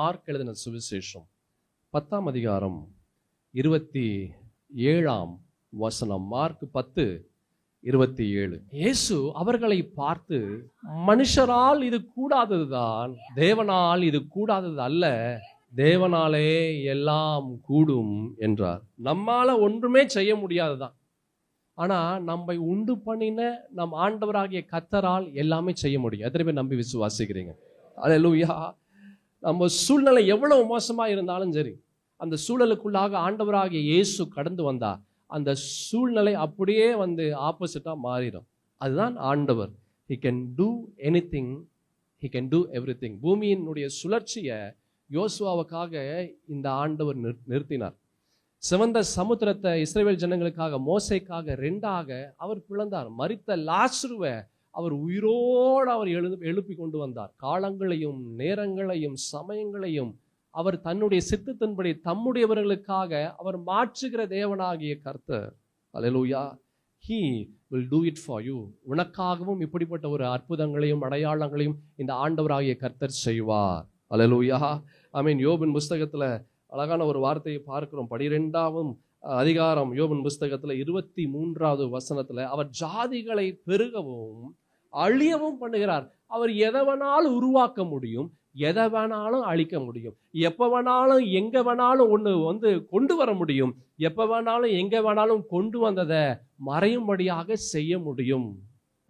Mark எழுதின சுவிசேஷம் 10ஆம் அதிகாரம் 27ஆம் வசனம். மார்க் 10:27. இயேசு அவர்களை பார்த்து, மனுஷரால் இது கூடாததுதான், தேவனால் இது கூடாதது அல்ல, தேவனாலே எல்லாம் கூடும் என்றார். நம்மால ஒன்றுமே செய்ய முடியாதுதான், ஆனா நம்மை உண்டு பண்ணின நம் ஆண்டவராகிய கர்த்தரால் எல்லாமே செய்ய முடியும். எத்தனை பேர் நம்பி விசுவாசிக்கிறீங்க? அல்லேலூயா. நம்ம சூழ்நிலை எவ்வளவு மோசமா இருந்தாலும் சரி, அந்த சூழலுக்குள்ளாக ஆண்டவராகிய இயேசு கடந்து வந்தா அந்த சூழ்நிலை அப்படியே ஆப்போசிட்டா மாறிடும். அதுதான் ஆண்டவர். he can do anything, he can do everything. பூமியினுடைய சுழற்சியை யோசுவாவுக்காக இந்த ஆண்டவர் நிறுத்தினார். சிவந்த சமுத்திரத்தை இஸ்ரவேல் ஜனங்களுக்காக, மோசேக்காக ரெண்டாக அவர் பிளந்தார். மரித்த லாசருவை அவர் உயிரோடு அவர் எழுப்பி கொண்டு வந்தார். காலங்களையும் நேரங்களையும் சமயங்களையும் அவர் தன்னுடைய சித்தத்தின்படி தம்முடையவர்களுக்காக அவர் மாற்றுகிற தேவனாகிய கர்த்தர். அல்லேலூயா. he will do it for you. உனக்காகவும் இப்படிப்பட்ட ஒரு அற்புதங்களையும் அடையாளங்களையும் இந்த ஆண்டவராகிய கர்த்தர் செய்வார். அல்லேலூயா. யோபின் புஸ்தகத்துல அழகான ஒரு வார்த்தையை பார்க்கிறோம். 12ஆம் அதிகாரம் யோபின் புஸ்தகத்துல 23வது வசனத்துல, அவர் ஜாதிகளை பெருகவும் அழியவும் பண்ணுகிறார். அவர் எதை வேணாலும் உருவாக்க முடியும், எதை வேணாலும் அழிக்க முடியும், எப்ப வேணாலும் எங்க வேணாலும் ஒண்ணு கொண்டு வர முடியும், எப்ப வேணாலும் எங்க வேணாலும் கொண்டு வந்ததை மறையும்படியாக செய்ய முடியும்.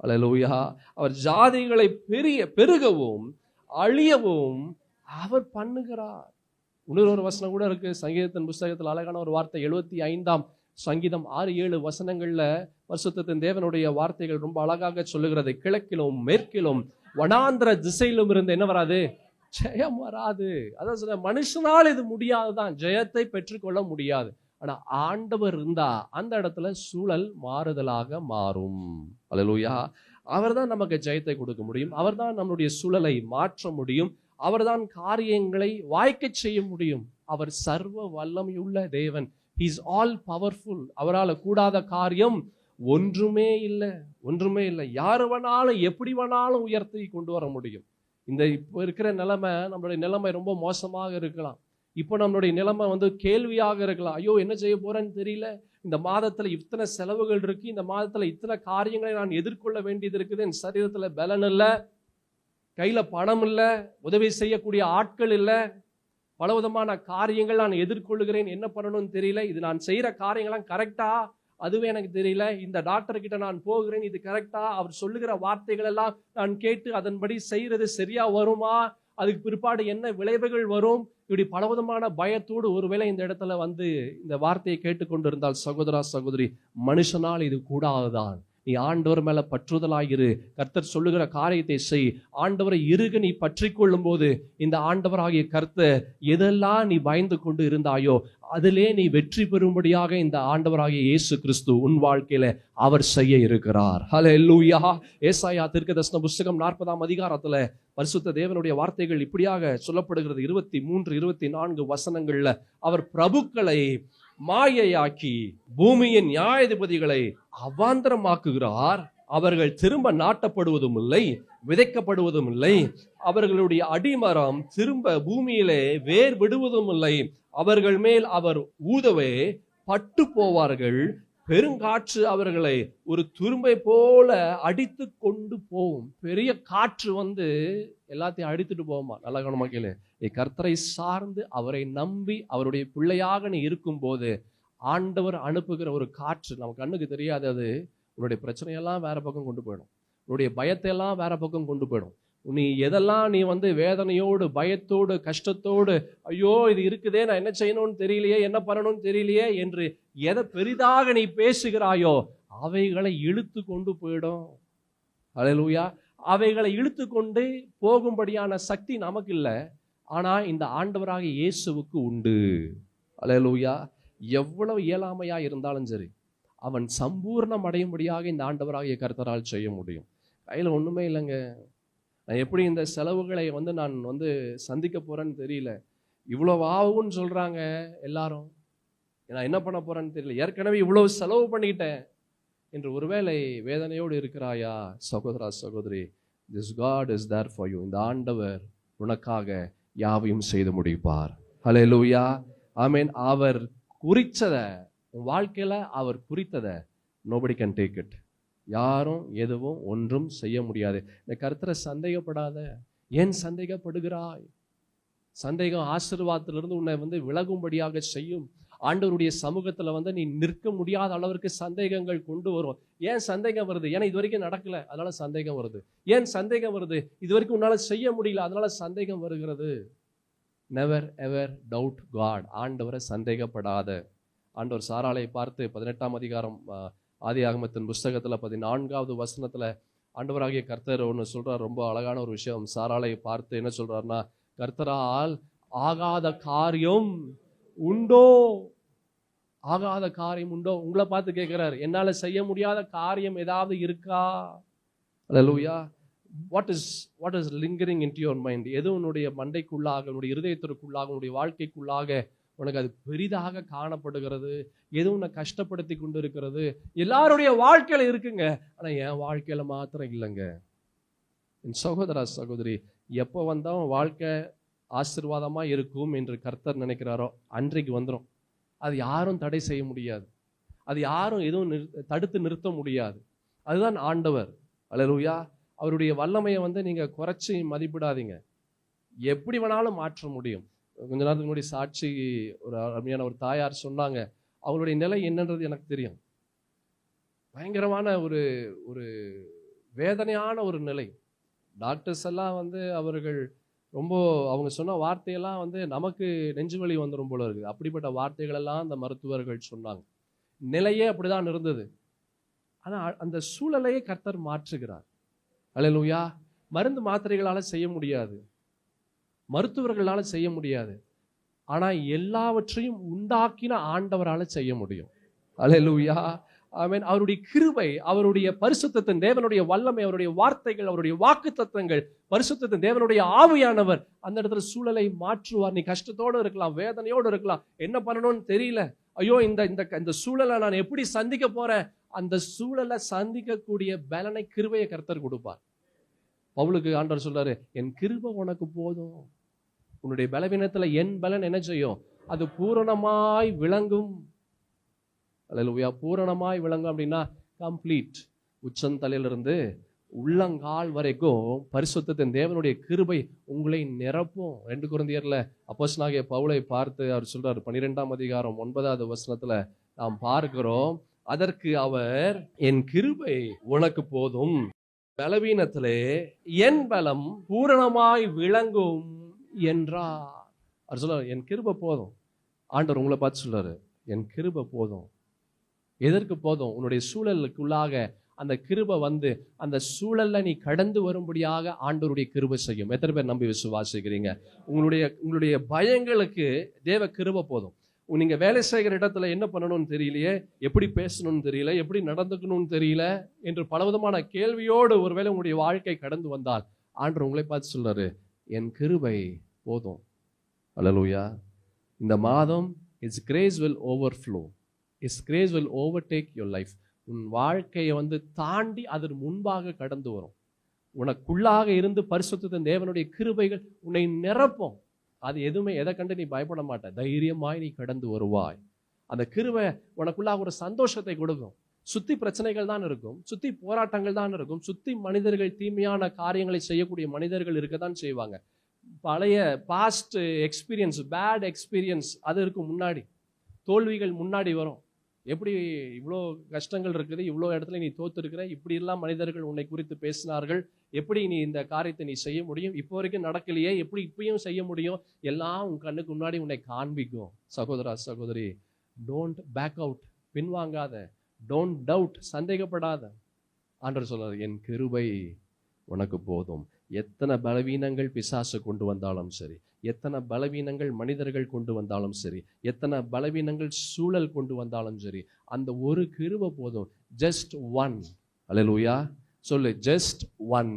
அல்லேலூயா. அவர் ஜாதிகளை பெருகவும் அழியவும் அவர் பண்ணுகிறார். இன்னொரு வசனம் கூட இருக்கு சங்கீதத்தின் புஸ்தகத்தில், அழகான ஒரு வார்த்தை. 75ஆம் சங்கீதம் 6-7 வசனங்கள்ல பரிசுத்தத்தின் தேவனுடைய வார்த்தைகள் ரொம்ப அழகாக சொல்லுகிறது. கிழக்கிலும் மேற்கிலும் வனாந்திர திசையிலும் இருந்து என்ன வராது? ஜெயம் வராது. அதான் சொல்ல, மனுஷனால் இது முடியாதுதான், ஜெயத்தை பெற்றுக்கொள்ள முடியாது. ஆனா ஆண்டவர் இருந்தா அந்த இடத்துல சூழல் மாறுதலாக மாறும். அல்லேலூயா. அவர்தான் நமக்கு ஜெயத்தை கொடுக்க முடியும், அவர்தான் நம்முடைய சூழலை மாற்ற முடியும், அவர்தான் காரியங்களை வாய்க்க செய்ய முடியும். அவர் சர்வ வல்லமையுள்ள தேவன். he is all powerful. அவரால் கூடாத காரியம் ஒன்றுமே இல்லை, ஒன்றுமே இல்லை. யாரு வேணாலும் எப்படி வேணாலும் உயர்த்தி கொண்டு வர முடியும். இப்போ இருக்கிற நிலைமை, நம்மளுடைய நிலைமை ரொம்ப மோசமாக இருக்கலாம். இப்போ நம்மளுடைய நிலைமை கேள்வியாக இருக்கலாம். ஐயோ, என்ன செய்ய போறேன்னு தெரியல, இந்த மாதத்துல இத்தனை செலவுகள் இருக்கு, இந்த மாதத்துல இத்தனை காரியங்களை நான் எதிர்கொள்ள வேண்டியது இருக்குது, என் சரீரத்துல பலன் இல்லை, கையில பணம் இல்லை, உதவி செய்யக்கூடிய ஆட்கள் இல்லை, பலவிதமான காரியங்கள் நான் எதிர்கொள்ளுகிறேன், என்ன பண்ணணும்னு தெரியல, இது நான் செய்யற காரியங்கள்லாம் கரெக்டா, அதுவே எனக்கு தெரியல, இந்த டாக்டர் கிட்ட நான் போகிறேன், இது கரெக்டா, அவர் சொல்லுகிற வார்த்தைகள் எல்லாம் நான் கேட்டு அதன்படி செய்யறது சரியா வருமா, அதுக்கு பிற்பாடு என்ன விளைவுகள் வரும், இப்படி பலவிதமான பயத்தோடு ஒருவேளை இந்த இடத்துல இந்த வார்த்தையை கேட்டுக்கொண்டிருந்தால், சகோதரா சகோதரி, மனுஷனால் இது கூடாதுதான். நீ ஆண்டவர் மேல பற்றுதலாயிரு, கர்த்தர் சொல்லுகிற காரியத்தை செய். ஆண்டவரை இறுக நீ பற்றி கொள்ளும் போது இந்த ஆண்டவராகிய கர்த்தர் எதெல்லாம் நீ பயந்து கொண்டு இருந்தாயோ அதிலே நீ வெற்றி பெறும்படியாக இந்த ஆண்டவராகிய இயேசு கிறிஸ்து உன் வாழ்க்கையில அவர் செய்ய இருக்கிறார். ஹல்லேலூயா. ஏசாயா தீர்க்கதரிசன புஸ்தகம் 40ஆம் அதிகாரத்துல பரிசுத்த தேவனுடைய வார்த்தைகள் இப்படியாக சொல்லப்படுகிறது. 23-24 வசனங்கள்ல, அவர் பிரபுக்களை மாயையாக்கி பூமியின் நியாயாதிபதிகளை அவாந்தரமாக்குகிறார். அவர்கள் திரும்ப நாட்டப்படுவதும் இல்லை, விதைக்கப்படுவதும் இல்லை. அவர்களுடைய அடிமரம் திரும்ப பூமியிலே வேர் விடுவதும் இல்லை. அவர்கள் மேல் அவர் ஊதவே பட்டு போவார்கள். பெருங்காற்று அவர்களை ஒரு துரும்பை போல அடித்து கொண்டு போகும். பெரிய காற்று எல்லாத்தையும் அடித்துட்டு போகுமா. நல்ல கவனமா கேளு. கர்த்தரை சார்ந்து அவரை நம்பி அவருடைய பிள்ளையாக நீ இருக்கும் போது ஆண்டவர் அனுப்புகிற ஒரு காற்று நம்ம கண்ணுக்கு தெரியாது. அது உன்னுடைய பிரச்சனையெல்லாம் வேற பக்கம் கொண்டு போயிடும், உன்னுடைய பயத்தை எல்லாம் வேற பக்கம் கொண்டு போயிடும். நீ எதெல்லாம் நீ வேதனையோடு பயத்தோடு கஷ்டத்தோடு, ஐயோ இது இருக்குதே, நான் என்ன செய்யணும்னு தெரியலையே, என்ன பண்ணணும்னு தெரியலையே என்று எதை பெரிதாக நீ பேசுகிறாயோ அவைகளை இழுத்து கொண்டு போயிடும். அல்லேலூயா. அவைகளை இழுத்து கொண்டு போகும்படியான சக்தி நமக்கு இல்லை, ஆனா இந்த ஆண்டவராகிய இயேசுவுக்கு உண்டு. அல்லேலூயா. எவ்வளவு இயலாமையா இருந்தாலும் சரி, அவன் சம்பூர்ணம் அடையும்படியாக இந்த ஆண்டவராகிய கர்த்தரால் செய்ய முடியும். கையில ஒண்ணுமே இல்லைங்க, நான் எப்படி இந்த செலவுகளை நான் சந்திக்க போறேன்னு தெரியல, இவ்வளவு ஆகும்னு சொல்றாங்க எல்லாரும், நான் என்ன பண்ண போறேன்னு தெரியல, ஏற்கனவே இவ்வளவு செலவு பண்ணிக்கிட்டேன் என்று ஒருவேளை வேதனையோடு இருக்கிறாயா சகோதரா சகோதரி, this God is there for you. இந்த ஆண்டவர் உனக்காக யாவையும் செய்து முடிப்பார். ஹல்லேலூயா, ஆமென். அவர் குறிச்சத உன் வாழ்க்கையில அவர் குறித்தத nobody can take it. யாரும் எதுவும் ஒன்றும் செய்ய முடியாது. இந்த கர்த்தரை சந்தேகப்படாத. ஏன் சந்தேகப்படுகிறாய்? சந்தேகம் ஆசீர்வாதத்திலிருந்து உன்னை விலகும்படியாக செய்யும். ஆண்டவருடைய சமூகத்துல நீ நிற்க முடியாத அளவிற்கு சந்தேகங்கள் கொண்டு வரும். ஏன் சந்தேகம் வருது? ஏன்னா இது வரைக்கும் நடக்கல, அதனால சந்தேகம் வருது. ஏன் சந்தேகம் வருது? இது வரைக்கும் உன்னால செய்ய முடியல, அதனால சந்தேகம் வருகிறது. Never ever doubt God. ஆண்டவரை சந்தேகப்படாத. ஆண்டவர் சாராளை பார்த்து 18ஆம் அதிகாரம் ஆதியாகமத்தின் புஸ்தகத்துல 14வது வசனத்துல ஆண்டவராகிய கர்த்தர் ஒன்று சொல்றார். ரொம்ப அழகான ஒரு விஷயம். சாராளை பார்த்து என்ன சொல்றாருன்னா, கர்த்தரால் ஆகாத காரியம் உண்டோ? ஆகாத காரியம் உண்டோ? உங்களை பார்த்து கேட்கிறார், என்னால செய்ய முடியாத காரியம் ஏதாவது இருக்கா? அல்லேலூயா. what is lingering into your mind? எது உன்னுடைய மண்டைக்குள்ளாக, உன்னுடைய இருதயத்திற்குள்ளாக, உன்னுடைய வாழ்க்கைக்குள்ளாக உனக்கு அது பெரிதாக காணப்படுகிறது? எது உன்னை கஷ்டப்படுத்தி கொண்டு இருக்கிறது? எல்லாருடைய வாழ்க்கையில இருக்குங்க, ஆனா என் வாழ்க்கையில மாத்திரம் இல்லைங்க. என் சகோதரா சகோதரி, எப்போ வந்தாலும் வாழ்க்கை ஆசீர்வாதமா இருக்கும் என்று கர்த்தர் நினைக்கிறாரோ அன்றைக்கு வந்துடும். அது யாரும் தடை செய்ய முடியாது, அது யாரும் எதுவும் தடுத்து நிறுத்த முடியாது. அதுதான் ஆண்டவர். அல்லேலூயா. அவருடைய வல்லமையை நீங்க குறைச்சி மதிப்பிடாதீங்க. எப்படி வேணாலும் மாற்ற முடியும். கொஞ்ச நேரத்துக்கு முன்னாடி சாட்சி ஒரு அருமையான ஒரு தாயார் சொன்னாங்க. அவங்களுடைய நிலை என்னன்றது எனக்கு தெரியும். பயங்கரமான ஒரு ஒரு வேதனையான ஒரு நிலை. டாக்டர்ஸ் எல்லாம் அவர்கள் ரொம்ப அவங்க சொன்ன வார்த்தையெல்லாம் நமக்கு நெஞ்சுவலி வந்துடும் போல இருக்குது. அப்படிப்பட்ட வார்த்தைகள் எல்லாம் அந்த மருத்துவர்கள் சொன்னாங்க. நிலையே அப்படிதான் இருந்தது. ஆனா அந்த சூழலையே கர்த்தர் மாற்றுகிறார். அல்லேலூயா. மருந்து மாத்திரைகளால செய்ய முடியாது, மருத்துவர்களால செய்ய முடியாது. ஆனா எல்லாவற்றையும் உண்டாக்கின ஆண்டவரால செய்ய முடியும். அல்லேலூயா, ஆமென். அவருடைய கிருபை, அவருடைய பரிசுத்தத்தின் தேவனுடைய வல்லமை, அவருடைய வார்த்தைகள், அவருடைய வாக்குத்தத்தங்கள், பரிசுத்தத்தின் தேவனுடைய ஆவியானவர் அந்த இடத்துல சூழலை மாற்றுவார். நீ கஷ்டத்தோடு இருக்கலாம், வேதனையோடு இருக்கலாம், என்ன பண்ணணும்னு தெரியல, ஐயோ இந்த சூழலை நான் எப்படி சந்திக்க போறேன், அந்த சூழலை சந்திக்கக்கூடிய பலனை, கிருபையை கர்த்தர் கொடுப்பார். பவுலுக்கு ஆண்டவர் சொல்றாரு, என் கிருபை உனக்கு போதும், உன்னுடைய பலவீனத்துல என் பலன் என்ன செய்யும், அது பூரணமாய் விளங்கும். அல்லேலூயா. பூரணமாய் விளங்கும் அப்படின்னா கம்ப்ளீட். உச்சந்தலையிலிருந்து உள்ளங்கால் வரைக்கும் பரிசுத்தத்தின் தேவனுடைய கிருபை உங்களை நிரப்பும். 2 கொரிந்தியர்ல அப்போஸ்தலனாகிய பவுலை பார்த்து அவர் சொல்றாரு, 12ஆம் அதிகாரம் 9வது வசனத்துல நாம் பார்க்கிறோம், அதற்கு அவர் என் கிருபை உனக்கு போதும், பலவீனத்திலே என் பலம் பூரணமாய் விளங்கும் என்றார். அவர் சொல்றாரு, என் கிருபை போதும். ஆண்டவர் உங்களை பார்த்து சொல்றாரு, என் கிருபை போதும். எதற்கு போதும்? உன்னுடைய சூழலுக்குள்ளாக அந்த கிருபை அந்த சூழல்ல நீ கடந்து வரும்படியாக ஆண்டவருடைய கிருபை செய்யும். எத்தனை பேர் நம்பி விசுவாசிக்கிறீங்க? உங்களுடைய பயங்களுக்கு தேவ கிருபை போதும். நீங்க வேலை செய்கிற இடத்துல என்ன பண்ணணும்னு தெரியலையே, எப்படி பேசணும்னு தெரியல, எப்படி நடந்துக்கணும்னு தெரியல என்று பலவிதமான கேள்வியோடு ஒருவேளை உங்களுடைய வாழ்க்கை கடந்து வந்தால் ஆண்டவர் உங்களை பார்த்து சொல்றாரு, என் கிருபை போதும். அல்லேலூயா. இந்த மாதம் His grace will overflow. His grace will overtake your life. உன் வாழ்க்கையை தாண்டி அதற்கு முன்பாக கடந்து வரும். உனக்குள்ளாக இருந்து பரிசுத்தத்தின் தேவனுடைய கிருபைகள் உன்னை நிரப்பும். அது எதுவுமே எதை கண்டு நீ பயப்பட மாட்ட, தைரியமாய் நீ கடந்து வருவாய். அந்த கிருபை உனக்குள்ளாக ஒரு சந்தோஷத்தை கொடுக்கும். சுத்தி பிரச்சனைகள் தான் இருக்கும், சுத்தி போராட்டங்கள் தான் இருக்கும், சுத்தி மனிதர்கள், தீமையான காரியங்களை செய்யக்கூடிய மனிதர்கள் இருக்கத்தான் செய்வாங்க. பழைய பாஸ்ட் எக்ஸ்பீரியன்ஸ், பேட் எக்ஸ்பீரியன்ஸ் அது இருக்கும் முன்னாடி, தோல்விகள் முன்னாடி வரும். எப்படி இவ்வளோ கஷ்டங்கள் இருக்குது, இவ்வளோ இடத்துல நீ தோத்துருக்கிற, இப்படி எல்லாம் மனிதர்கள் உன்னை குறித்து பேசினார்கள், எப்படி நீ இந்த காரியத்தை நீ செய்ய முடியும், இப்போ வரைக்கும் நடக்கலையே, எப்படி இப்பயும் செய்ய முடியும், எல்லாம் உன் கண்ணுக்கு முன்னாடி உன்னை காண்பிக்கும். சகோதரா சகோதரி, டோன்ட் பேக் அவுட், பின்வாங்காத, டோன்ட் டவுட், சந்தேகப்படாத. ஆண்டவர் சொல்றாரு, என் கிருபை உனக்கு போதும். எத்தனை பலவீனங்கள் பிசாசு கொண்டு வந்தாலும் சரி, எத்தனை பலவீனங்கள் மனிதர்கள் கொண்டு வந்தாலும் சரி, எத்தனை பலவீனங்கள் சூழல் கொண்டு வந்தாலும் சரி, அந்த ஒரு கிருபை போதும். Just one. அல்லேலூயா. சொல்லு, ஜஸ்ட் ஒன்.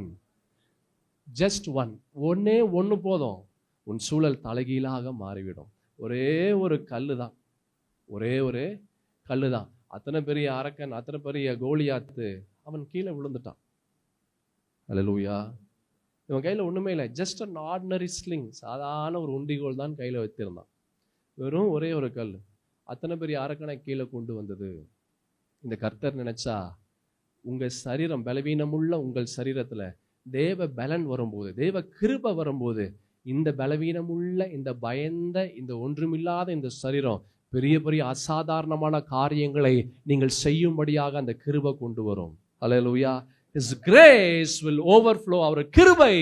Just one. ஒன்னே ஒன்று போதும், உன் சூழல் தலைகீழாக மாறிவிடும். ஒரே ஒரு கல்லு தான், ஒரே ஒரு கல்லு தான். அத்தனை பெரிய அரக்கன், அத்தனை பெரிய கோலியாத்து, அவன் கீழே விழுந்துட்டான். அல்லேலூயா. இவன் கையில் ஒன்றுமே இல்லை, ஜஸ்ட் அன் ஆர்டினரி ஸ்லிங், சாதாரண ஒரு உண்டிகோல் தான் கையில் வச்சிருந்தான். வெறும் ஒரே ஒரு கல் அத்தனை பெரிய அரக்கனை கீழே கொண்டு வந்தது. இந்த கர்த்தர் நினைச்சா உங்கள் சரீரம் பலவீனமுள்ள உங்கள் சரீரத்தில் தேவ பலன் வரும்போது, தேவ கிருபை வரும்போது, இந்த பலவீனமுள்ள, இந்த பயந்த, இந்த ஒன்றுமில்லாத இந்த சரீரம் பெரிய பெரிய அசாதாரணமான காரியங்களை நீங்கள் செய்யும்படியாக அந்த கிருபை கொண்டு வரும். அல்லேலூயா. His grace will overflow. அவர் கிருபை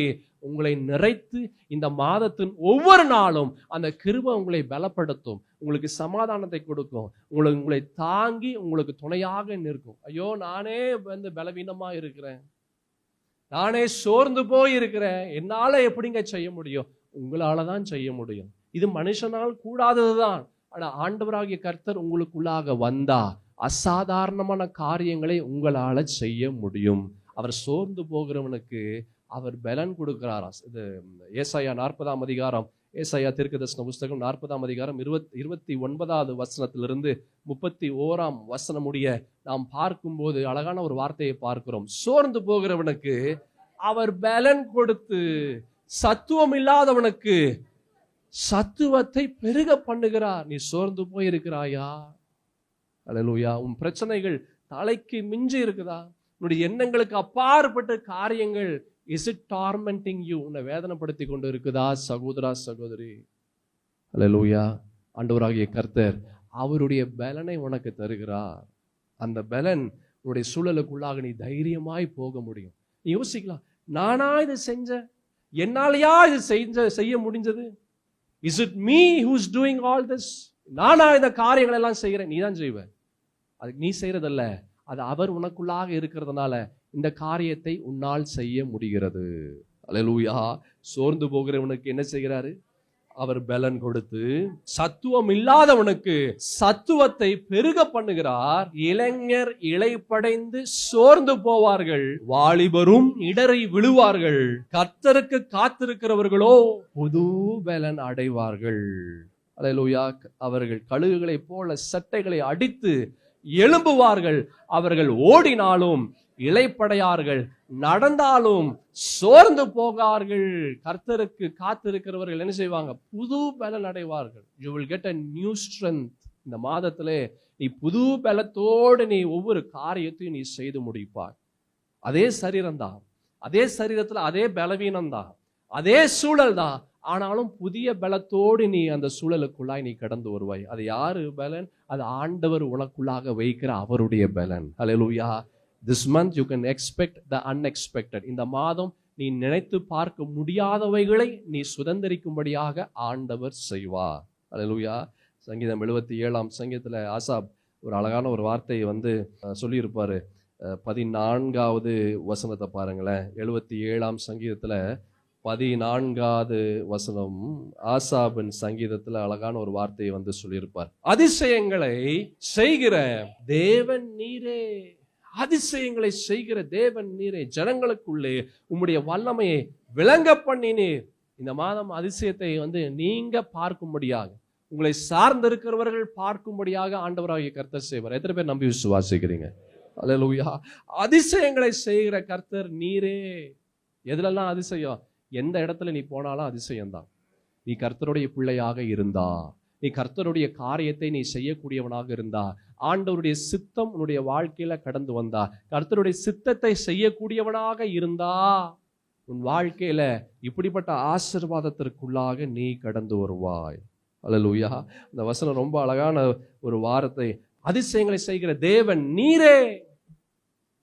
உங்களை நிறைத்து இந்த மாதத்தின் ஒவ்வொரு நாளும் அந்த கிருபை உங்களை பலப்படுத்தும், உங்களுக்கு சமாதானத்தை கொடுக்கும், உங்களை தாங்கி உங்களுக்கு துணையாக நிற்கும். ஐயோ, நானே பலவீனமா இருக்கிறேன், நானே சோர்ந்து போய் இருக்கிறேன், என்னால எப்படிங்க செய்ய முடியும்? உங்களால தான் செய்ய முடியும். இது மனுஷனால் கூடாததுதான். ஆனா ஆண்டவராகிய கர்த்தர் உங்களுக்குள்ளாக வந்தா அசாதாரணமான காரியங்களை உங்களால செய்ய முடியும். அவர் சோர்ந்து போகிறவனுக்கு அவர் பலன் கொடுக்கிறாராம். இது ஏசாயா 40ஆம் அதிகாரம், ஏசாயா தீர்க்கதரிசன புஸ்தகம் 40ஆம் அதிகாரம் 29வது வசனத்திலிருந்து 31ஆம் வசனம் முடிய நாம் பார்க்கும்போது அழகான ஒரு வார்த்தையை பார்க்கிறோம். சோர்ந்து போகிறவனுக்கு அவர் பலன் கொடுத்து, சத்துவம் இல்லாதவனுக்கு சத்துவத்தை பெருக பண்ணுகிறார். நீ சோர்ந்து போயிருக்கிறாயா? அல்லேலூயா. உன் பிரச்சனைகள் தலைக்கு மிஞ்சி இருக்குதா? உன்னுடைய எண்ணங்களுக்கு அப்பாற்பட்ட காரியங்கள் இஸ் இட் டார்மெண்டிங் யூ? உன்னை வேதனைப்படுத்தி கொண்டு இருக்குதா சகோதரா, சகோதரி? அல்லேலூயா. ஆண்டவராகிய கர்த்தர் அவருடைய பலனை உனக்கு தருகிறார். அந்த பலன் உன்னுடைய சூழலுக்குள்ளாக நீ தைரியமாய் போக முடியும். நீ யோசிக்கலாம், நானா இதை செஞ்சேன், என்னாலயா இது செய்ய முடிஞ்சது? Is it me whose doing all this? நானா இந்த காரியங்கள் எல்லாம் செய்கிறேன்? நீ தான் செய்வ. அதுக்கு நீ செய்யறதல்ல, அது அவர் உனக்குள்ளாக இருக்கிறதுனால இந்த காரியத்தை உன்னால் செய்ய முடிகிறது. அல்லேலூயா. சோர்ந்து போகிறவனுக்கு என்ன செய்கிறாரு? அவர் பலன் கொடுத்து, சத்துவம் இல்லாதவனுக்கு சத்துவத்தை பெருக பண்ணுகிறார். இளைஞர் இளைப்படைந்து சோர்ந்து போவார்கள், வாலிபரும் இடறி விழுவார்கள். கர்த்தருக்கு காத்திருக்கிறவர்களோ புது பலன் அடைவார்கள். அல்லேலூயா. அவர்கள் கழுகுகளை போல சட்டைகளை அடித்து எழும்புவார்கள். அவர்கள் ஓடினாலும் இளைப்படையார்கள், நடந்தாலும் சோர்ந்து போகார்கள். கர்த்தருக்கு காத்திருக்கிறவர்கள் என்ன செய்வாங்க? புது பலன் அடைவார்கள். You will get a new strength. இந்த மாதத்திலே நீ புது பலத்தோடு நீ ஒவ்வொரு காரியத்தையும் நீ செய்து முடிப்பாய். அதே சரீரம் தான், அதே சரீரத்தில் அதே பலவீனம் தான், அதே சூழல் தான். ஆனாலும் புதிய பலத்தோடு நீ அந்த சூழலுக்குள்ளாய் நீ கடந்து வருவாய். அது யாரு பலன்? அது ஆண்டவர் உனக்குள்ளாக வைக்கிற அவருடைய பலன். ஹல்லேலூயா. This month you can expect the unexpected. இந்த மாதம் நீ நினைத்து பார்க்க முடியாதவைகளை நீ சுதந்திரிக்கும்படியாக ஆண்டவர் செய்வார். ஹல்லேலூயா. சங்கீதம் 77ஆம் சங்கீதத்துல ஆசாப் ஒரு அழகான ஒரு வார்த்தையை சொல்லியிருப்பாரு. 14வது வசனத்தை பாருங்களேன். 77ஆம் சங்கீதத்துல 14வது வசனம், ஆசாபின் சங்கீதத்துல அழகான ஒரு வார்த்தையை சொல்லியிருப்பார். அதிசயங்களை செய்கிற தேவன் நீரே, அதிசயங்களை செய்கிற தேவன் நீரே, ஜனங்களுக்குள்ளே உம்முடைய வல்லமையை விளங்க பண்ணினீர். இந்த மாதம் அதிசயத்தை நீங்க பார்க்கும்படியாக, உங்களை சார்ந்திருக்கிறவர்கள் பார்க்கும்படியாக ஆண்டவராகிய கர்த்தர் செய்வார். எத்தனை பேர் நம்பி விசுவாசிக்கிறீங்க? அல்லேலூயா. அதிசயங்களை செய்கிற கர்த்தர் நீரே. எதுலெல்லாம் அதிசயம்? எந்த இடத்துல நீ போனாலும் அதிசயம்தான். நீ கர்த்தருடைய பிள்ளையாக இருந்தா, நீ கர்த்தருடைய காரியத்தை நீ செய்யக்கூடியவனாக இருந்தா, ஆண்டவருடைய சித்தம் உன்னுடைய வாழ்க்கையில கடந்து வந்தா, கர்த்தருடைய சித்தத்தை செய்யக்கூடியவனாக இருந்தா, உன் வாழ்க்கையில இப்படிப்பட்ட ஆசீர்வாதத்திற்குள்ளாக நீ கடந்து வருவாய். அல்லேலூயா. இந்த வசனம் ரொம்ப அழகான ஒரு வார்த்தை. அதிசயங்களை செய்கிற தேவன் நீரே.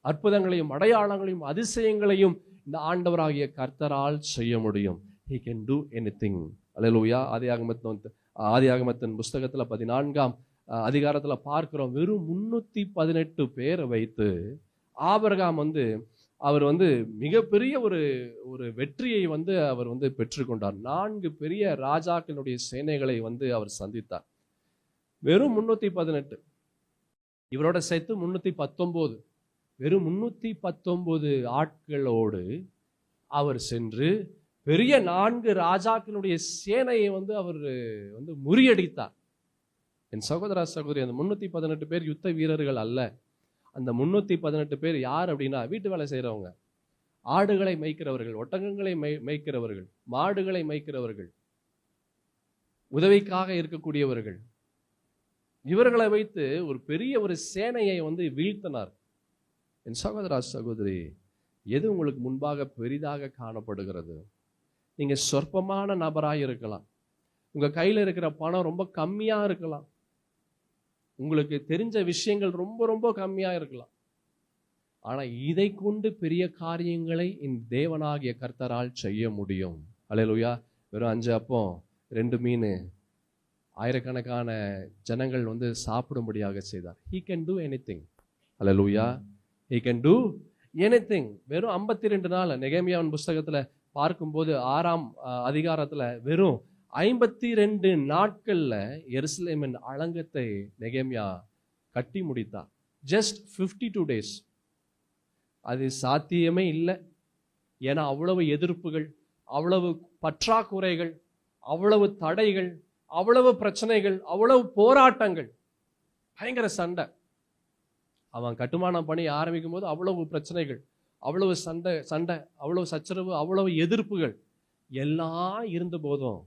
அற்புதங்களையும் அடையாளங்களையும் அதிசயங்களையும் இந்த ஆண்டவராகிய கர்த்தரால் செய்ய முடியும். He can do anything. அல்லேலூயா. ஆதியாகமத்தின் புஸ்தகத்துல 14ஆம் அதிகாரத்துல பார்க்கிறோம். வெறும் 318 பேரை வைத்து ஆபிரகாம் அவர் மிகப்பெரிய ஒரு வெற்றியை அவர் பெற்றுக்கொண்டார். 4 பெரிய ராஜாக்களுடைய சேனைகளை அவர் சந்தித்தார். வெறும் 318, இவரோட சேர்த்து 319, வெறும் 319 ஆட்களோடு அவர் சென்று பெரிய 4 ராஜாக்களுடைய சேனையை அவர் முறியடித்தார். என் சகோதர சகோதரி, அந்த 318 பேர் யுத்த வீரர்கள் அல்ல. அந்த 318 பேர் யார் அப்படின்னா வீட்டு வேலை செய்கிறவங்க. ஆடுகளை மேய்க்கிறவர்கள், ஒட்டகங்களை மேய்க்கிறவர்கள், மாடுகளை மேய்க்கிறவர்கள், உதவிக்காக இருக்கக்கூடியவர்கள், இவர்களை வைத்து ஒரு பெரிய ஒரு சேனையை வீழ்த்தினார். என் சகோதரா சகோதரி, எது உங்களுக்கு முன்பாக பெரிதாக காணப்படுகிறது? நீங்க சொற்பமான நபராக இருக்கலாம், உங்க கையில இருக்கிற பணம் ரொம்ப கம்மியா இருக்கலாம், உங்களுக்கு தெரிஞ்ச விஷயங்கள் ரொம்ப ரொம்ப கம்மியா இருக்கலாம். ஆனா இதை கொண்டு பெரிய காரியங்களை இந்த தேவனாகிய கர்த்தரால் செய்ய முடியும். அல்லேலூயா. வெறும் 5 அப்பம் 2 மீன் ஆயிரக்கணக்கான ஜனங்கள் சாப்பிடும்படியாக செய்தார். He can do anything. Hallelujah. He can do anything. வெறும் 52 நாள் நெகேமியாவின் புஸ்தகத்துல பார்க்கும்போது 6ஆம் அதிகாரத்துல வெறும் 52 நாட்கள்ல எருசலேமின் அலங்கத்தை நெகேமியா கட்டி முடித்தார். Just 52 days. அது சாத்தியமே இல்லை. ஏன்னா அவ்வளவு எதிர்ப்புகள், அவ்வளவு பற்றாக்குறைகள், அவ்வளவு தடைகள், அவ்வளவு பிரச்சனைகள், அவ்வளவு போராட்டங்கள், பயங்கர சண்டை. அவன் கட்டுமானம் பணி ஆரம்பிக்கும் போது அவ்வளவு பிரச்சனைகள், அவ்வளவு சண்டை, அவ்வளவு சச்சரவு, அவ்வளவு எதிர்ப்புகள் எல்லாம் இருந்த போதும்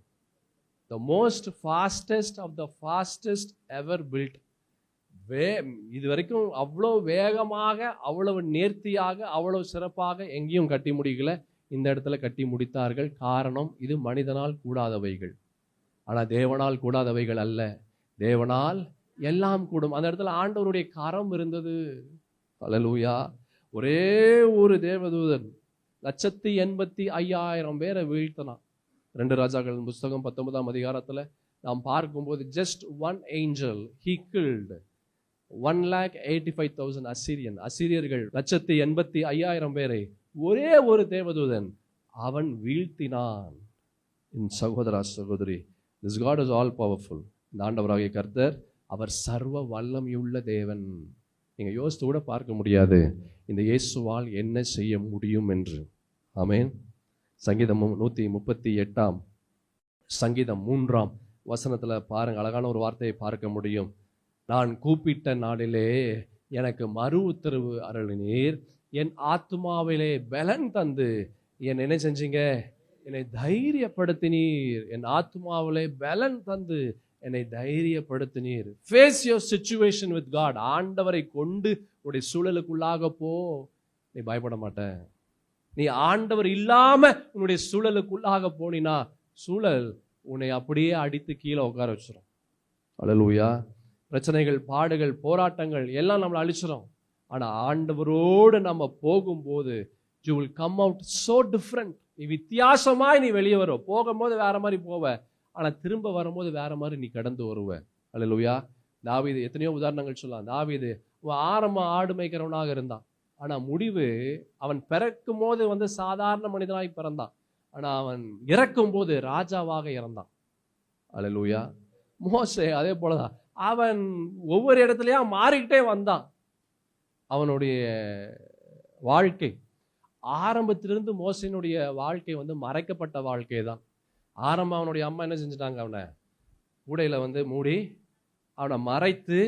the most fastest of the fastest ever built, இது வரைக்கும் அவ்வளவு வேகமாக, அவ்வளவு நேர்த்தியாக, அவ்வளவு சிறப்பாக எங்கேயும் கட்டி முடிக்கல. இந்த இடத்துல கட்டி முடித்தார்கள். காரணம், இது மனிதனால் கூடாதவைகள். ஆனா தேவனால் கூடாதவைகள் அல்ல. தேவனால் எல்லாம் கூடும். அந்த இடத்துல ஆண்டவருடைய கரம் இருந்தது. அல்லேலூயா. ஒரே ஒரு தேவதூதன் 185,000 பேரை வீழ்த்தினான். 2 ராஜாக்கள் புஸ்தகம் 19ஆம் அதிகாரத்துல நாம் பார்க்கும்போது just one angel he killed 185,000 அசீரியர்கள் 185,000 பேரை ஒரே ஒரு தேவதூதன் அவன் வீழ்த்தினான். என் சகோதரா சகோதரி, this God is all powerful. இந்த ஆண்டவராகிய கர்த்தர் அவர் சர்வ வல்லமையுள்ள தேவன். நீங்க யோசித்து கூட பார்க்க முடியாது இந்த இயேசுவால் என்ன செய்ய முடியும் என்று. ஆமென். சங்கீதம் 138 சங்கீதம் 3 வசனத்துல பாருங்க, அழகான ஒரு வார்த்தையை பார்க்க முடியும். நான் கூப்பிட்ட நாளிலே எனக்கு மறு உத்தரவு அருளினீர், என் ஆத்துமாவிலே பலன் தந்து என்ன செஞ்சீங்க? என்னை தைரியப்படுத்தினீர். என் ஆத்துமாவிலே பலன் தந்து என்னை தைரியப்படுத்தினீர். Face your situation with God. ஆண்டவரை கொண்டு உடைய சூழலுக்குள்ளாக போ, நீ பயப்பட மாட்ட. நீ ஆண்டவர் இல்லாம உன்னுடைய சூழலுக்குள்ளாக போனினா சூழல் உன்னை அப்படியே அடித்து கீழே உட்கார வச்சிடும். அல்லேலூயா. பிரச்சனைகள், பாடுகள், போராட்டங்கள் எல்லாம் நம்மளை அழிச்சிடும். ஆனா ஆண்டவரோடு நம்ம போகும்போது you will come out so different. நீ வித்தியாசமாய் நீ வெளியே வரும். போகும்போது வேற மாதிரி போவ, ஆனா திரும்ப வரும்போது வேற மாதிரி நீ கடந்து வருவ. அல்லேலூயா. தாவீது, எத்தனையோ உதாரணங்கள் சொல்லலாம். தாவீது ஆரம்ப ஆடு மேய்க்கிறவனாக இருந்தான். ஆனா முடிவு, அவன் பிறக்கும் போது சாதாரண மனிதனாய் பிறந்தான். ஆனா அவன் இறக்கும் போது ராஜாவாக இறந்தான். அல்லேலூயா. மோசே அதே போலதான். அவன் ஒவ்வொரு இடத்துலயா மாறிக்கிட்டே வந்தான். அவனுடைய வாழ்க்கை ஆரம்பத்திலிருந்து மோசையினுடைய வாழ்க்கை மறைக்கப்பட்ட வாழ்க்கை தான். ஆரம்பம் அவனுடைய அம்மா என்ன செஞ்சுட்டாங்க? அவனை கூடையில மூடி அவனை மறைத்து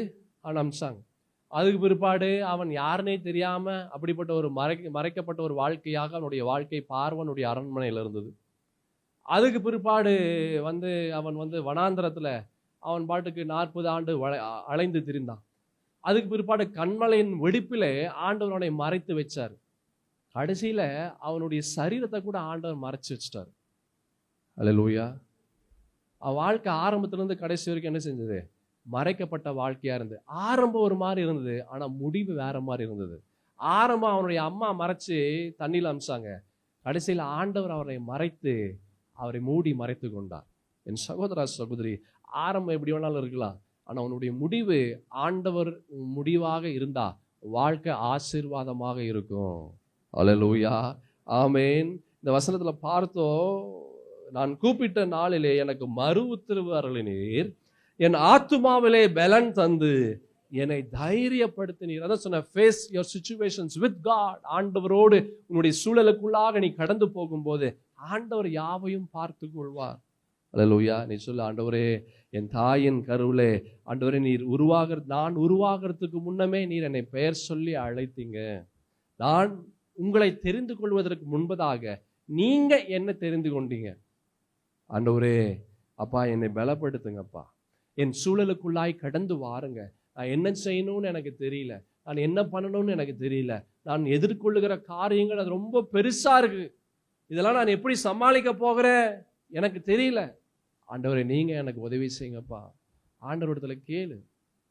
அவனை அமிச்சாங்க. அதுக்கு பிற்பாடு அவன் யாருன்னே தெரியாம அப்படிப்பட்ட ஒரு மறைக்கப்பட்ட ஒரு வாழ்க்கையாக அவனுடைய வாழ்க்கை பார்வனுடைய அரண்மனையில இருந்தது. அதுக்கு பிற்பாடு அவன் வனாந்திரத்துல அவன் பாட்டுக்கு 40 ஆண்டு அலைந்து திரிந்தான். அதுக்கு பிற்பாடு கண்மலையின் வெடிப்பிலே ஆண்டவர் அவனை மறைத்து வச்சார். கடைசியில அவனுடைய சரீரத்தை கூட ஆண்டவர் மறைச்சு வச்சிட்டார். அல்லேலூயா. அவன் வாழ்க்கை ஆரம்பத்திலிருந்து கடைசி வரைக்கும் என்ன செஞ்சது? மறைக்கப்பட்ட வாழ்க்கையா இருந்தது. ஆரம்பம் ஒரு மாதிரி இருந்தது, ஆனா முடிவு வேற மாதிரி இருந்தது. ஆரம்பம் அவனுடைய அம்மா மறைச்சு தண்ணியில அமிச்சாங்க. கடைசியில ஆண்டவர் அவரை மறைத்து அவரை மூடி மறைத்து கொண்டார். என் சகோதரா சகோதரி, ஆரம்பம் எப்படி வேணாலும் இருக்கலாம், ஆனா அவனுடைய முடிவு ஆண்டவர் முடிவாக இருந்தா வாழ்க்கை ஆசீர்வாதமாக இருக்கும். அல்லேலூயா. ஆமென். இந்த வசனத்துல பார்த்தோம், நான் கூப்பிட்ட நாளிலே எனக்கு மறு உத்தரவு அருளினீர், என் ஆத்துமாவிலே பலன் தந்து என்னை தைரியப்படுத்தினீர். அதான் சொன்ன, face your situations with God. ஆண்டவரோடு உன்னுடைய சூழலுக்குள்ளாக நீ கடந்து போகும்போது ஆண்டவர் யாவையும் பார்த்து கொள்வார். அல்லேலூயா. நீ சொல்ல, ஆண்டவரே, என் தாயின் கருவிலே ஆண்டவரே நீர் நான் உருவாகிறதுக்கு முன்னமே நீர் என்னை பெயர் சொல்லி அழைத்தீங்க. நான் உங்களை தெரிந்து கொள்வதற்கு முன்பதாக நீங்க என்ன தெரிந்து கொண்டீங்க? ஆண்டவரே, அப்பா என்னை பலப்படுத்துங்கப்பா, என் சூழலுக்குள்ளாய் கடந்து வாருங்க. நான் என்ன செய்யணும்னு எனக்கு தெரியல, நான் என்ன பண்ணணும்னு எனக்கு தெரியல, நான் எதிர்கொள்ளுகிற காரியங்கள் அது ரொம்ப பெருசா இருக்கு, இதெல்லாம் நான் எப்படி சமாளிக்க போகிறேன் எனக்கு தெரியல. ஆண்டவரே நீங்க எனக்கு உதவி செய்யுங்கப்பா. ஆண்டவரிடத்துல கேளு,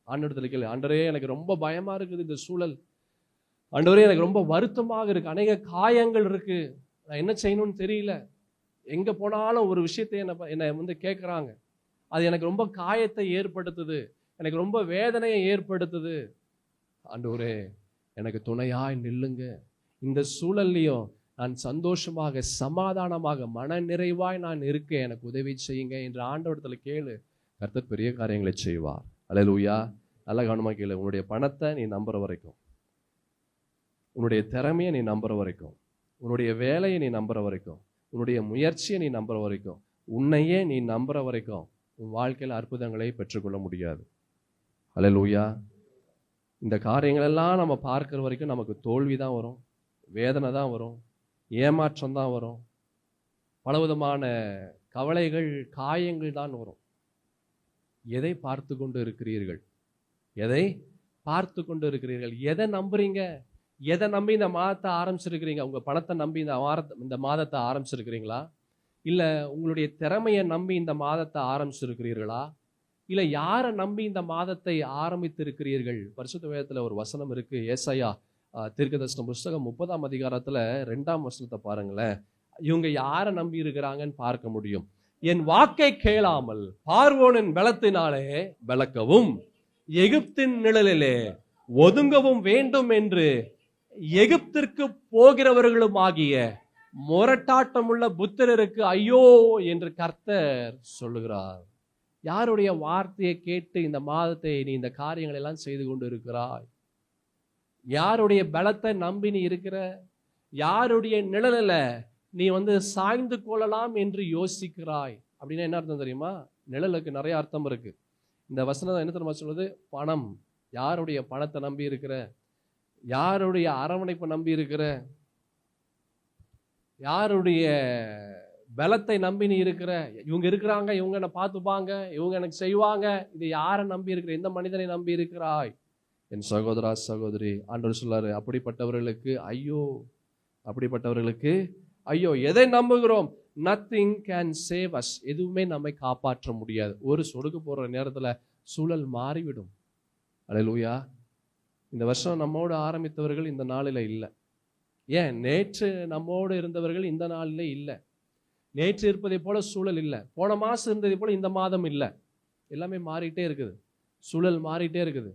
ஆண்டவரிடத்துல கேளு. ஆண்டவரே எனக்கு ரொம்ப பயமா இருக்குது இந்த சூழல், ஆண்டவரே எனக்கு ரொம்ப வருத்தமாக இருக்கு, அநேக காயங்கள் இருக்கு, நான் என்ன செய்யணும்னு தெரியல. எங்க போனாலும் ஒரு விஷயத்தை என்னை வந்து கேட்குறாங்க, அது எனக்கு ரொம்ப காயத்தை ஏற்படுத்துது, எனக்கு ரொம்ப வேதனையை ஏற்படுத்துது. ஆண்டவரே எனக்கு துணையாய் நில்லுங்க, இந்த சூழல்லையும் நான் சந்தோஷமாக சமாதானமாக மன நிறைவாய் நான் இருக்கேன், எனக்கு உதவி செய்யுங்க என்று ஆண்டவரிடத்துல கேளு. கர்த்தர் பெரிய காரியங்களை செய்வார். அல்லேலூயா. நல்ல கவனமா கேளு. உன்னுடைய பணத்தை நீ நம்புற வரைக்கும், உன்னுடைய திறமையை நீ நம்புற வரைக்கும், உன்னுடைய வேலையை நீ நம்புற வரைக்கும், உன்னுடைய முயற்சியை நீ நம்புற வரைக்கும், உன்னையே நீ நம்புற வரைக்கும் உன் வாழ்க்கையில் அற்புதங்களை பெற்றுக்கொள்ள முடியாது. அல்லேலூயா. இந்த காரியங்கள் எல்லாம் நம்ம பார்க்கிற வரைக்கும் நமக்கு தோல்வி தான் வரும், வேதனை தான் வரும், ஏமாற்றம் தான் வரும், பலவிதமான கவலைகள் காயங்கள் தான் வரும். எதை பார்த்து கொண்டு இருக்கிறீர்கள்? எதை பார்த்து கொண்டு இருக்கிறீர்கள்? எதை நம்புறீங்க? எதை நம்பி இந்த மாதத்தை ஆரம்பிச்சிருக்கிறீங்க? உங்க பணத்தை நம்பி இந்த மாதத்தை ஆரம்பிச்சிருக்கிறீங்களா? இல்ல உங்களுடைய திறமையை நம்பி இந்த மாதத்தை ஆரம்பிச்சிருக்கிறீர்களா? இல்ல யாரை நம்பி இந்த மாதத்தை ஆரம்பித்திருக்கிறீர்கள்? பரிசுத்த வேதத்துல ஒரு வசனம் இருக்கு, ஏசாயா தீர்க்கதரிசன புஸ்தகம் 30ஆம் அதிகாரத்துல 2ஆம் வசனத்தை பாருங்களேன். இவங்க யாரை நம்பி இருக்கிறாங்கன்னு பார்க்க முடியும். என் வாக்கை கேளாமல் பார்வோனின் பலத்தினாலே பலக்கவும் எகிப்தின் நிழலிலே ஒதுங்கவும் வேண்டும் என்று எகிப்திற்கு போகிறவர்களும் ஆகிய முரட்டாட்டமுள்ள புத்திரருக்கு ஐயோ என்று கர்த்தர் சொல்லுகிறார். யாருடைய வார்த்தையை கேட்டு இந்த மாதத்தை நீ இந்த காரியங்கள் எல்லாம் செய்து கொண்டு இருக்கிறாய்? யாருடைய பலத்தை நம்பி நீ இருக்கிற? யாருடைய நிழலில நீ வந்து சாய்ந்து கொள்ளலாம் என்று யோசிக்கிறாய்? அப்படின்னா என்ன அர்த்தம் தெரியுமா? நிழலுக்கு நிறைய அர்த்தம் இருக்கு. இந்த வசனம் என்ன தெரியுமா சொல்லுது? பணம். யாருடைய பணத்தை நம்பி இருக்கிற? யாருடைய அரவணைப்பை நம்பி இருக்கிற? யாருடைய பலத்தை நம்பி நீ இருக்கிற? இவங்க இருக்கிறாங்க, இவங்க என்ன பார்த்துப்பாங்க, இவங்க எனக்கு செய்வாங்க, இது யாரை நம்பி இருக்கிற? எந்த மனிதனை நம்பி இருக்கிறாய்? என் சகோதரா சகோதரி, ஆண்டவர் சொல்லாரு, அப்படிப்பட்டவர்களுக்கு ஐயோ, அப்படிப்பட்டவர்களுக்கு ஐயோ. எதை நம்புகிறோம்? Nothing can save us. எதுவுமே நம்மை காப்பாற்ற முடியாது. ஒரு சொடுக்கு போற நேரத்துல சூழல் மாறிவிடும். அல்லேலூயா. இந்த வருஷம் நம்மோடு ஆரம்பித்தவர்கள் இந்த நாளில இல்லை. ஏன்? நேற்று நம்மோடு இருந்தவர்கள் இந்த நாளில இல்லை. நேற்று இருப்பதை போல சூழல் இல்லை. போன மாசம் இருந்ததை போல இந்த மாதம் இல்லை. எல்லாமே மாறிட்டே இருக்குது, சூழல் மாறிட்டே இருக்குது.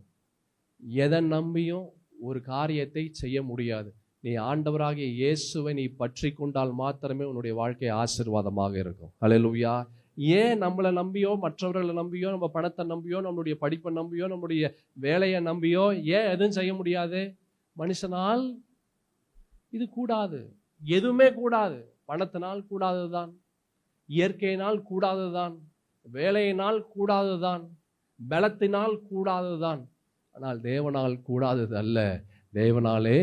எதை நம்பியும் ஒரு காரியத்தை செய்ய முடியாது. நீ ஆண்டவராகிய இயேசுவை நீ பற்றி கொண்டால் மாத்திரமே உன்னுடைய வாழ்க்கை ஆசீர்வாதமாக இருக்கும். அல்லேலூயா. ஏன் நம்மளை நம்பியோ, மற்றவர்களை நம்பியோ, நம்ம பணத்தை நம்பியோ, நம்மளுடைய படிப்பை நம்பியோ, நம்முடைய வேலையை நம்பியோ ஏன் எதுவும் செய்ய முடியாது? மனுஷனால் இது கூடாது, எதுவுமே கூடாது. பணத்தினால் கூடாததுதான், இயற்கையினால் கூடாததுதான், வேலையினால் கூடாததுதான், பலத்தினால் கூடாததுதான். ஆனால் தேவனால் கூடாதது அல்ல. தேவனாலே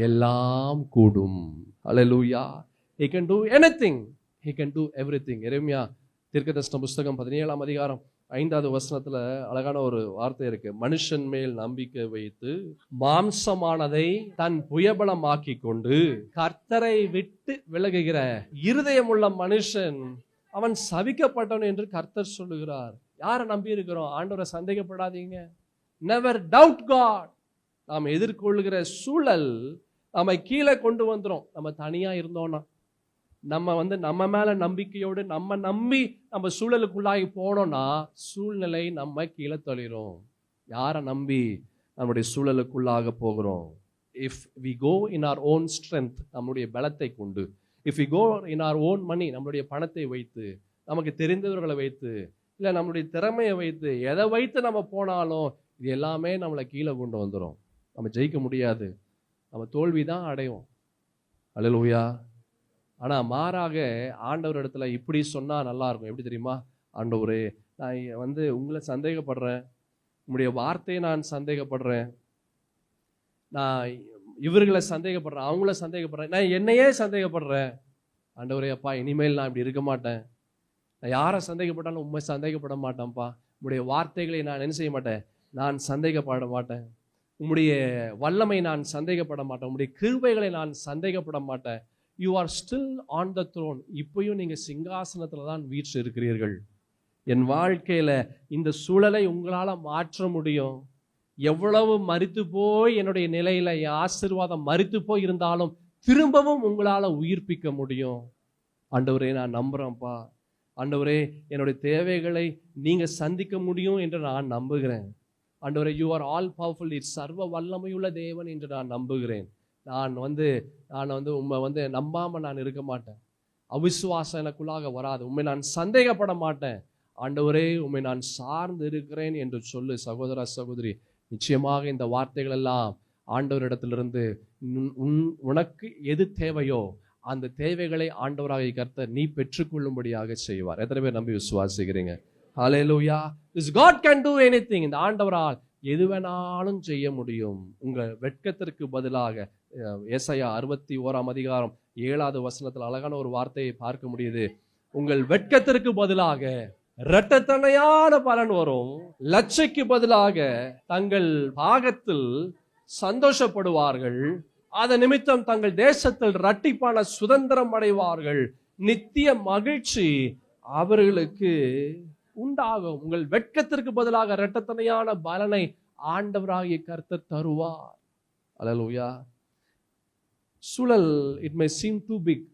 எல்லாம் கூடும். அல்லேலூயா. He can do anything. He can do everything. எரேமியா தீர்க்கதரிசன புஸ்தகம் 17ஆம் அதிகாரம் 5வது வசனத்துல அழகான ஒரு வார்த்தை இருக்கு. மனுஷன் மேல் நம்பிக்கை வைத்து மாம்சமானதை தன் புயபலமாக்கி கொண்டு கர்த்தரை விட்டு விலகுகிற இருதயமுள்ள மனுஷன் அவன் சபிக்கப்பட்டவன் என்று கர்த்தர் சொல்லுகிறார். யாரை நம்பி இருக்கிறோம்? ஆண்டவரை சந்தேகப்படாதீங்க. Never doubt God. நாம் எதிர்கொள்ளுகிற சூழல் நம்மை கீழே கொண்டு வந்துடும். நம்ம தனியா இருந்தோம்னா, நம்ம மேல நம்பிக்கையோடு நம்ம நம்பி நம்ம சூழலுக்குள்ளாகி போனோம்னா சூழ்நிலை நம்ம கீழே தள்ளிரும். யாரை நம்பி நம்முடைய சூழலுக்குள்ளாக போகிறோம்? If we go in our own strength, நம்முடைய பலத்தை கொண்டு, if we go in our own money, நம்மளுடைய பணத்தை வைத்து, நமக்கு தெரிந்தவர்களை வைத்து, இல்ல நம்மளுடைய திறமையை வைத்து, எதை வைத்து நம்ம போனாலும் இது எல்லாமே நம்மளை கீழே கொண்டு வந்துடும். நம்ம ஜெயிக்க முடியாது, நம்ம தோல்வி தான் அடைவோம். அல்லேலூயா. ஆனா மாறாக ஆண்டவர் இடத்துல இப்படி சொன்னா நல்லா இருக்கும். எப்படி தெரியுமா? ஆண்டவரே, நான் உங்களை சந்தேகப்படுறேன், உங்களுடைய வார்த்தையை நான் சந்தேகப்படுறேன், நான் இவர்களை சந்தேகப்படுறேன், அவங்கள சந்தேகப்படுறேன், நான் என்னையே சந்தேகப்படுறேன். ஆண்டவரே அப்பா, இனிமேல் நான் இப்படி இருக்க மாட்டேன். நான் யாரை சந்தேகப்பட்டாலும் உண்மை சந்தேகப்பட மாட்டேன்ப்பா. உங்களுடைய வார்த்தைகளை நான் என்ன செய்ய மாட்டேன், நான் சந்தேகப்பட மாட்டேன். உம்முடைய வல்லமை நான் சந்தேகப்பட மாட்டேன். உம்முடைய கிருபைகளை நான் சந்தேகப்பட மாட்டேன். You are still on the throne. இப்பயும் நீங்க சிங்காசனத்துல தான் வீற்று இருக்கிறீர்கள். என் வாழ்க்கையில இந்த சூழலை உங்களால மாற்ற முடியும். எவ்வளவு மரித்து போய் என்னுடைய நிலையில என் ஆசீர்வாதம் மரித்து போய் இருந்தாலும் திரும்பவும் உங்களால உயிர்ப்பிக்க முடியும். ஆண்டவரே, நான் நம்புறேன்ப்பா. ஆண்டவரே, என்னுடைய தேவைகளை நீங்க சந்திக்க முடியும் என்று நான் நம்புகிறேன். ஆண்டவரே, you are all powerful, it சர்வ வல்லமையுள்ள தேவன் என்று நான் நம்புகிறேன். நான் உண்மை நம்பாம நான் இருக்க மாட்டேன். அவிசுவாசம் எனக்குள்ளாக வராது. உண்மை நான் சந்தேகப்பட மாட்டேன். ஆண்டவரே, உண்மை நான் சார்ந்து இருக்கிறேன் என்று சொல்லு சகோதர சகோதரி. நிச்சயமாக இந்த வார்த்தைகள் எல்லாம் ஆண்டவரிடத்திலிருந்து உனக்கு எது தேவையோ அந்த தேவைகளை ஆண்டவராகிய கர்த்தர் நீ பெற்றுக்கொள்ளும்படியாக செய்வார். எத்தனை பேர் நம்பி விசுவாசிக்கிறீங்க? ஹல்லேலூயா. This God can do anything. இந்த ஆண்டவரால் எது வேணாலும் செய்ய முடியும். உங்கள் வெட்கத்திற்கு பதிலாக ஏசாயா 61:7 அழகான ஒரு வார்த்தையை பார்க்க முடியுது. உங்கள் வெட்கத்திற்கு பதிலாக இரட்டத்தனையான பலன் வரும். லட்சைக்கு பதிலாக தங்கள் பாகத்தில் சந்தோஷப்படுவார்கள். அதன் நிமித்தம் தங்கள் தேசத்தில் இரட்டிப்பான சுதந்திரம் அடைவார்கள். நித்திய மகிழ்ச்சி அவர்களுக்கு உண்டாகும். உங்கள் வெட்கத்திற்கு பதிலாக இரட்டத்தனையான பலனை ஆண்டவராகிய கர்த்தர் தருவார். அல்லேலூயா. சூழல் it may seem too big.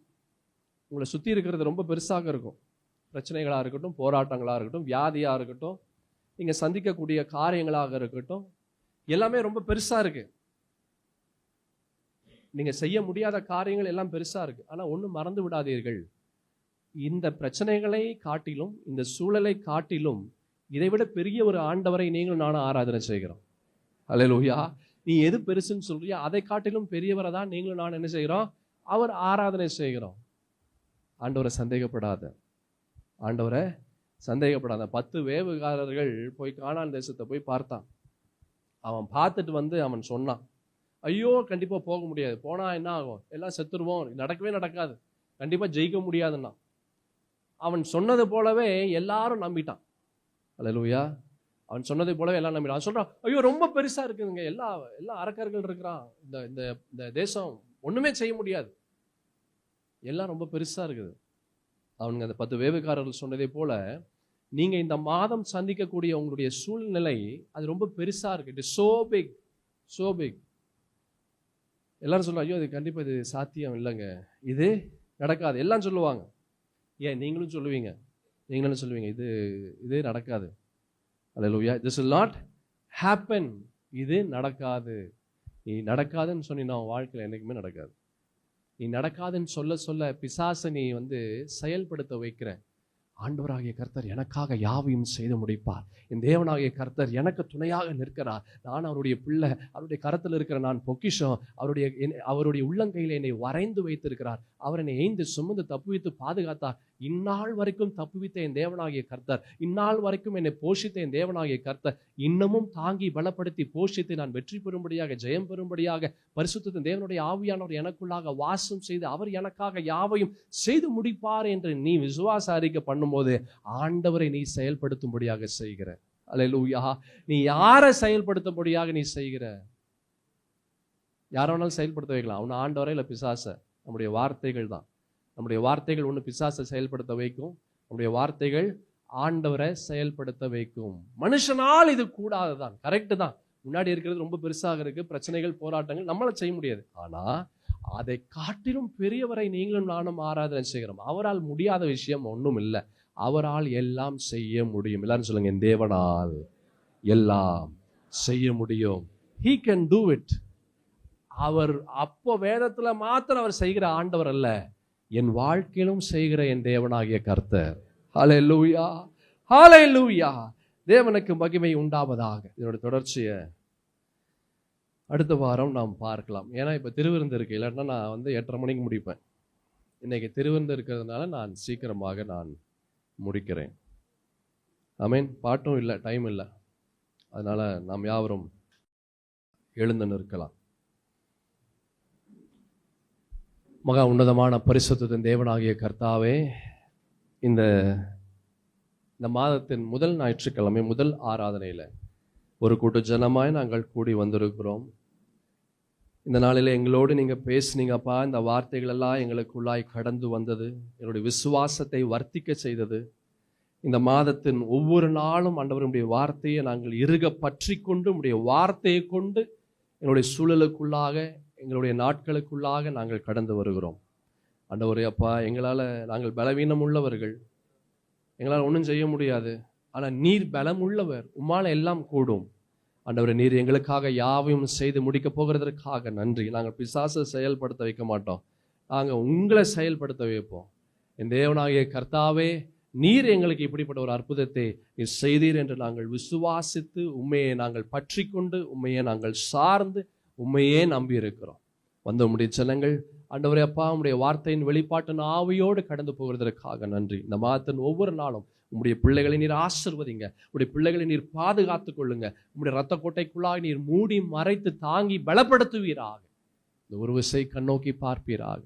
உங்களை சுத்தி இருக்கிறது ரொம்ப பெருசாக இருக்கும். பிரச்சனைகளாக இருக்கட்டும், போராட்டங்களாக இருக்கட்டும், வியாதியாக இருக்கட்டும், நீங்க சந்திக்கக்கூடிய காரியங்களாக இருக்கட்டும், எல்லாமே ரொம்ப பெருசா இருக்கு. நீங்க செய்ய முடியாத காரியங்கள் எல்லாம் பெருசா இருக்கு. ஆனா ஒண்ணு மறந்து விடாதீர்கள், இந்த பிரச்சனைகளை காட்டிலும் இந்த சூழலை காட்டிலும் இதைவிட பெரிய ஒரு ஆண்டவரை நீங்களும் நானும் ஆராதனை செய்கிறோம். அல்லேலூயா. நீ எது பெருசுன்னு சொல்றியா அதை காட்டிலும் பெரியவரை தான் நீங்களும் நான் என்ன செய்கிறோம், அவர் ஆராதனை செய்கிறோம். ஆண்டவரை சந்தேகப்படாத, ஆண்டவரை சந்தேகப்படாத. 10 வேவுகாரர்கள் போய் கானான் தேசத்தை போய் பார்த்தான். அவன் பார்த்துட்டு அவன் சொன்னான், ஐயோ கண்டிப்பா போக முடியாது, போனா என்ன ஆகும், எல்லாம் செத்துருவோம், நடக்கவே நடக்காது, கண்டிப்பா ஜெயிக்க முடியாதுன்னா. அவன் சொன்னது போலவே எல்லாரும் நம்பிட்டான். அல்லேலூயா. அவன் சொன்னதை போலவே எல்லாம் நம்பிட்டான். அவன் சொல்றான், ஐயோ ரொம்ப பெருசா இருக்குதுங்க, எல்லா அரக்கர்கள் இருக்கிறான், இந்த தேசம் ஒண்ணுமே செய்ய முடியாது, எல்லாம் ரொம்ப பெருசா இருக்குது. அவனுங்க அந்த 10 வேவுக்காரர்கள் சொன்னதை போல நீங்க இந்த மாதம் சந்திக்கக்கூடிய உங்களுடைய சூழ்நிலை அது ரொம்ப பெருசா இருக்கு. It is so big, so big. எல்லாரும் சொல்லுவாங்க, ஐயோ இது கண்டிப்பா இது சாத்தியம் இல்லைங்க, இது நடக்காது, எல்லாம் சொல்லுவாங்க. ஏன் நீங்களும் சொல்லுவீங்க, இது நடக்காது. அல்லேலூயா. This will not happen. இது நடக்காது. நீ நடக்காதுன்னு சொன்னீங்கன்னா வாழ்க்கையில் என்னைக்குமே நடக்காது. நீ நடக்காதுன்னு சொல்ல பிசாசை நீ செயல்படுத்த வைக்கிற. ஆண்டவராகிய கர்த்தர் எனக்காக யாவையும் செய்து முடிப்பார். என் தேவனாகிய கர்த்தர் எனக்கு துணையாக நிற்கிறார். நான் அவருடைய பிள்ளை, அவருடைய கரத்தில் இருக்கிற நான் பொக்கிஷம். அவருடைய உள்ளங்கையில் என்னை வரைந்து வைத்திருக்கிறார். அவர் என்னை ஏய்ந்து சுமந்து தப்புவித்து பாதுகாத்தார். இந்நாள் வரைக்கும் தப்புவித்த என் தேவனாகிய கர்த்தர், இந்நாள் வரைக்கும் என்னை போஷித்த என் தேவனாகிய கர்த்தர் இன்னமும் தாங்கி பலப்படுத்தி போஷித்து நான் வெற்றி பெறும்படியாக, ஜெயம் பெறும்படியாக பரிசுத்த தேவனுடைய ஆவியானவர் எனக்குள்ளாக வாசம் செய்து அவர் எனக்காக யாவையும் செய்து முடிப்பார் என்று நீ விசுவாச அறிக்கை பண்ணும்போது ஆண்டவரை நீ செயல்படுத்தும்படியாக செய்கிற. அல்லேலூயா. நீ யாரை செயல்படுத்தும்படியாக நீ செய்கிற? யாரை வேணாலும் செயல்படுத்த வைக்கலாம். அவன் ஆண்டவரை இல்லை பிசாச. நம்முடைய வார்த்தைகள் தான். நம்முடைய வார்த்தைகள் ஒன்று பிசாசை செயல்படுத்த வைக்கும், நம்முடைய வார்த்தைகள் ஆண்டவரை செயல்படுத்த வைக்கும். மனுஷனால் இது கூடாதுதான், கரெக்டு தான். முன்னாடி இருக்கிறது ரொம்ப பெருசாக இருக்கு, பிரச்சனைகள் போராட்டங்கள் நம்மளால செய்ய முடியாது. ஆனா அதை காட்டிலும் பெரியவரை நீங்களும் நானும் ஆராதனை செய்கிறோம். அவரால் முடியாத விஷயம் ஒன்றும் இல்லை. அவரால் எல்லாம் செய்ய முடியும். எல்லாரும் சொல்லுங்க, என் தேவனால் எல்லாம் செய்ய முடியும். He can do it. அவர் அப்போ வேதத்துல மாத்திரம் அவர் செய்கிற ஆண்டவர் அல்ல, என் வாழ்க்கையிலும் செய்கிற என் தேவனாகிய கர்த்தர். ஹல்லேலூயா, ஹல்லேலூயா. தேவனுக்கு மகிமை உண்டாவதாக. இதோட தொடர்ச்சியை அடுத்த வாரம் நாம் பார்க்கலாம். ஏன்னா இப்போ திருவிருந்து இருக்கு, இல்லைன்னா நான் 8:30 மணிக்கு முடிப்பேன். இன்னைக்கு திருவிருந்து இருக்கிறதுனால நான் சீக்கிரமாக நான் முடிக்கிறேன். ஆமென். பாட்டும் இல்லை, டைம் இல்லை, அதனால நாம் யாவரும் எழுந்து நிற்கலாம். மகா உன்னதமான பரிசுத்தத்தின் தேவனாகிய கர்த்தாவே, இந்த மாதத்தின் முதல் ஞாயிற்றுக்கிழமை முதல் ஆராதனையில் ஒரு கூட்டு ஜனமாய் நாங்கள் கூடி வந்திருக்கிறோம். இந்த நாளில் எங்களோடு நீங்கள் பேசுனீங்கப்பா. இந்த வார்த்தைகள் எல்லாம் எங்களுக்குள்ளாய் கடந்து வந்தது, எங்களுடைய விசுவாசத்தை வர்த்திக்க செய்தது. இந்த மாதத்தின் ஒவ்வொரு நாளும் ஆண்டவருடைய வார்த்தையை நாங்கள் இறுக பற்றி கொண்டு உடைய வார்த்தையை கொண்டு எங்களுடைய சூழலுக்குள்ளாக, எங்களுடைய நாட்களுக்குள்ளாக நாங்கள் கடந்து வருகிறோம். ஆண்டவரே அப்பா, எங்களால் நாங்கள் பலவீனம் உள்ளவர்கள், எங்களால் ஒன்றும் செய்ய முடியாது. ஆனால் நீர் பலம் உள்ளவர், உம்மால் எல்லாம் கூடும். ஆண்டவரே, நீர் எங்களுக்காக யாவையும் செய்து முடிக்க போகிறதற்காக நன்றி. நாங்கள் பிசாசை செயல்படுத்த வைக்க மாட்டோம், நாங்கள் உங்களை செயல்படுத்த வைப்போம். என் தேவனாகிய கர்த்தாவே, நீர் எங்களுக்கு இப்படிப்பட்ட ஒரு அற்புதத்தை நீர் செய்தீர் என்று நாங்கள் விசுவாசித்து உண்மையை நாங்கள் பற்றி கொண்டு உண்மையை நாங்கள் சார்ந்து உண்மையே நம்பி இருக்கிறோம். வந்த உம்முடைய ஜனங்கள் ஆண்டவரே அப்பா, உம்முடைய வார்த்தையின் வெளிப்பாட்டின் ஆவியோடு கடந்து போகிறதற்காக நன்றி. இந்த மாதத்தின் ஒவ்வொரு நாளும் உம்முடைய பிள்ளைகளை நீர் ஆசீர்வதிங்க, உம்முடைய பிள்ளைகளை நீர் பாதுகாத்து கொள்ளுங்க. உம்முடைய இரத்த கோட்டைக்குள்ளாக நீர் மூடி மறைத்து தாங்கி பலப்படுத்துவீராக. இந்த ஒரு விசை கண்ணோக்கி பார்ப்பீராக.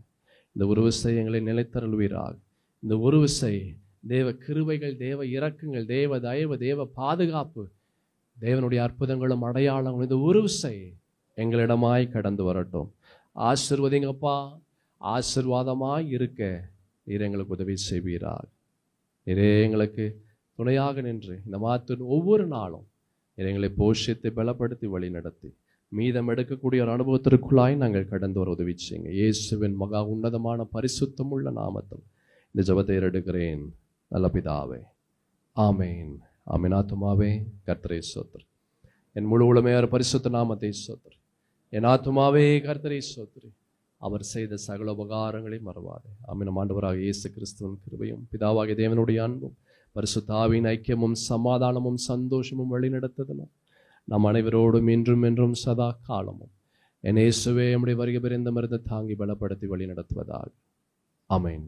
இந்த ஒரு விசை எங்களை நிலைத்தருள்வீராக. இந்த ஒரு விசை தேவ கிருபைகள், தேவ இரக்கங்கள், தேவ தயவு, தேவ பாதுகாப்பு, தேவனுடைய அற்புதங்களும் அடையாளங்களும் இந்த ஒரு விசை எங்களிடமாய் கடந்து வரட்டும். ஆசீர்வதிங்கப்பா. ஆசீர்வாதமாய் இருக்க நீர் எங்களுக்கு உதவி செய்வீராக. நீரே எங்களுக்கு துணையாக நின்று இந்த மாதத்தின் ஒவ்வொரு நாளும் நீர் எங்களை போஷித்து பலப்படுத்தி வழி நடத்தி மீதம் எடுக்கக்கூடிய ஒரு அனுபவத்திற்குள்ளாய் நாங்கள் கடந்து வர உதவி செய்யுங்க. இயேசுவின் மகா உன்னதமான பரிசுத்தமுள்ள நாமத்தில் இந்த ஜெபத்தை எடுக்கிறேன் நல்ல பிதாவே, ஆமேன். ஆமேன். ஆத்துமாவே கர்த்தரை ஸ்தோத்திரி, என் முழு உளமையார் பரிசுத்த நாமத்தை ஸ்தோத்திரி. என் ஆத்துமாவே கர்த்தரை ஸ்தோத்திரி, அவர் செய்த சகல உபகாரங்களை மறவாதே. ஆமென். ஆண்டவராக இயேசு கிறிஸ்துவின் கிருபையும் பிதாவாகிய தேவனுடைய அன்பும் பரிசுத்த ஆவியின் ஐக்கியமும் சமாதானமும் சந்தோஷமும் வழிநடத்துதலும் நம் அனைவரோடும் இன்றும் என்றும் சதா காலமும் என் இயேசுவே நம்முடைய வருகை பெரிந்த மருந்து தாங்கி பலப்படுத்தி வழி நடத்துவதாக. ஆமென்.